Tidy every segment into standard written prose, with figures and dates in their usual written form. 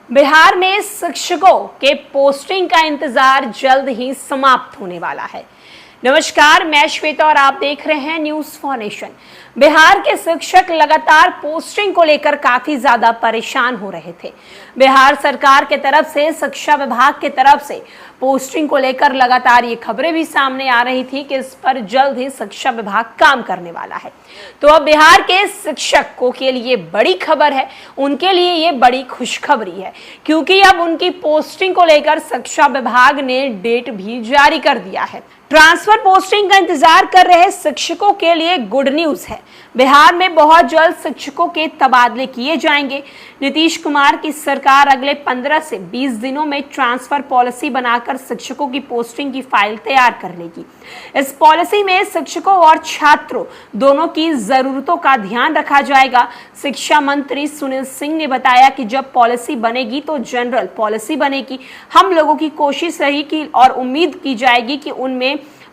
बिहार में शिक्षकों के पोस्टिंग का इंतजार जल्द ही समाप्त होने वाला है। नमस्कार, मैं श्वेता और आप देख रहे हैं न्यूज फॉर नेशन। बिहार के शिक्षक लगातार पोस्टिंग को लेकर काफी ज्यादा परेशान हो रहे थे। बिहार सरकार के तरफ से, शिक्षा विभाग के तरफ से पोस्टिंग को लेकर लगातार ये खबरें भी सामने आ रही थी कि इस पर जल्द ही शिक्षा विभाग काम करने वाला है। तो अब बिहार के शिक्षकों के लिए बड़ी खबर है, उनके लिए ये बड़ी खुशखबरी है, क्योंकि अब उनकी पोस्टिंग को लेकर शिक्षा विभाग ने डेट भी जारी कर दिया है। ट्रांसफर पोस्टिंग का इंतजार कर रहे शिक्षकों के लिए गुड न्यूज है। बिहार में बहुत जल्द शिक्षकों के तबादले किए जाएंगे। नीतीश कुमार की सरकार अगले 15 से 20 दिनों में ट्रांसफर पॉलिसी बनाकर शिक्षकों की पोस्टिंग की फाइल तैयार कर लेगी। इस पॉलिसी में शिक्षकों और छात्रों दोनों की जरूरतों का ध्यान रखा जाएगा। शिक्षा मंत्री सुनील सिंह ने बताया कि जब पॉलिसी बनेगी तो जनरल पॉलिसी बनेगी। हम लोगों की कोशिश रही कि और उम्मीद की जाएगी कि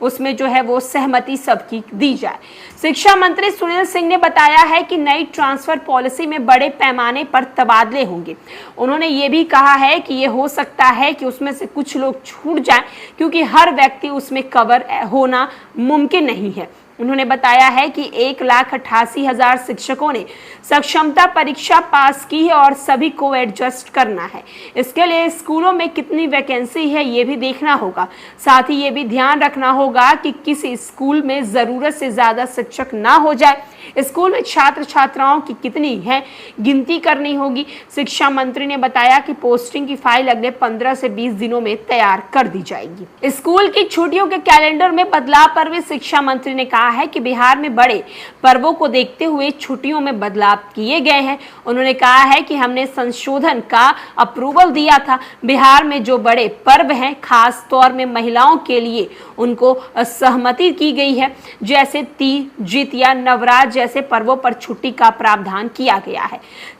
उसमें जो है वो सहमति सबकी दी जाए। शिक्षा मंत्री सुनील सिंह ने बताया है कि नई ट्रांसफर पॉलिसी में बड़े पैमाने पर तबादले होंगे। उन्होंने ये भी कहा है कि ये हो सकता है कि उसमें से कुछ लोग छूट जाएं, क्योंकि हर व्यक्ति उसमें कवर होना मुमकिन नहीं है। उन्होंने बताया है कि 1,88,000 शिक्षकों ने सक्षमता परीक्षा पास की है और सभी को एडजस्ट करना है। इसके लिए स्कूलों में कितनी वैकेंसी है ये भी देखना होगा। साथ ही ये भी ध्यान रखना होगा कि किसी स्कूल में जरूरत से ज्यादा शिक्षक ना हो जाए। स्कूल में छात्र छात्राओं की कितनी है गिनती करनी होगी। शिक्षा मंत्री ने बताया कि पोस्टिंग की फाइल अगले 15 से 20 दिनों में तैयार कर दी जाएगी। स्कूल की छुट्टियों के कैलेंडर में बदलाव पर भी शिक्षा मंत्री ने कहा है कि बिहार में बड़े पर्वों को देखते हुए छुट्टियों में बदलाव किए गए हैं। उन्होंने कहा है कि हमने संशोधन का अप्रूवल दिया था। बिहार में जो बड़े पर्व हैं, खास तौर में महिलाओं के लिए उनको सहमति की गई है। जैसे तीज, जितिया, नवरात्र जैसे पर्वों पर छुट्टी का प्रावधान किया गया है।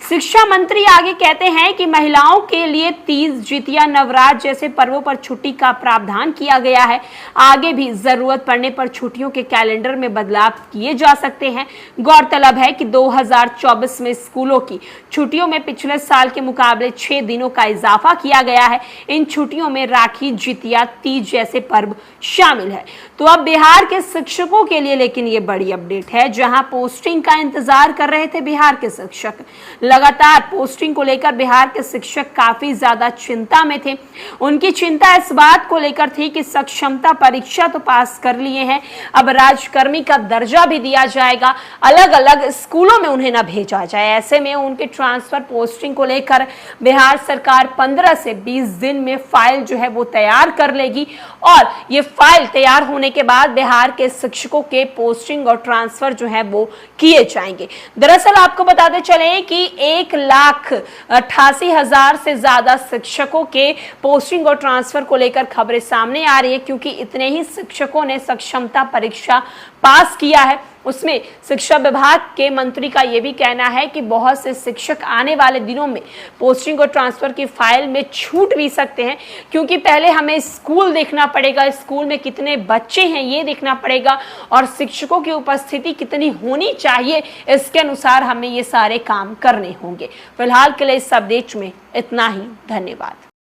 शिक्षा मंत्री आगे कहते हैं कि महिलाओं के लिए तीज, जितिया, नवरात्र जैसे पर्वों पर छुट्टी का प्रावधान किया गया है। आगे भी जरूरत पड़ने पर छुट्टियों के कैलेंडर में बदलाव किए जा सकते हैं। गौरतलब है कि 2024 में स्कूलों की छुट्टियों में पिछले साल के मुकाबले 6 दिनों का इजाफा किया गया है। इन छुट्टियों में राखी, जितिया, तीज जैसे पर्व शामिल है। तो अब बिहार के शिक्षकों के लिए लेकिन ये बड़ी अपडेट है। जहां पोस्टिंग का इंतजार कर रहे थे बिहार के शिक्षक, लगातार पोस्टिंग को लेकर बिहार के शिक्षक काफी ज्यादा चिंता में थे। उनकी चिंता इस बात को लेकर थी कि सक्षमता परीक्षा तो पास कर लिए हैं, अब राजकर्मी का दर्जा भी दिया जाएगा, अलग अलग स्कूलों में उन्हें न भेजा जाए। ऐसे में उनके ट्रांसफर पोस्टिंग को लेकर बिहार सरकार 15 से 20 दिन में फाइल जो है वो तैयार कर लेगी और ये फाइल तैयार होने के बाद बिहार के शिक्षकों के पोस्टिंग और ट्रांसफर जो है वो किए जाएंगे। दरअसल आपको बताते चले कि 1,88,000 से ज्यादा शिक्षकों के पोस्टिंग और ट्रांसफर को लेकर खबरें सामने आ रही है, क्योंकि इतने ही शिक्षकों ने सक्षमता परीक्षा पास किया है। उसमें शिक्षा विभाग के मंत्री का यह भी कहना है कि बहुत से शिक्षक आने वाले दिनों में पोस्टिंग और ट्रांसफर की फाइल में छूट भी सकते हैं, क्योंकि पहले हमें स्कूल देखना पड़ेगा, स्कूल में कितने बच्चे हैं ये देखना पड़ेगा और शिक्षकों की उपस्थिति कितनी होनी चाहिए, इसके अनुसार हमें ये सारे काम करने होंगे। फिलहाल के लिए इस अपडेट में इतना ही। धन्यवाद।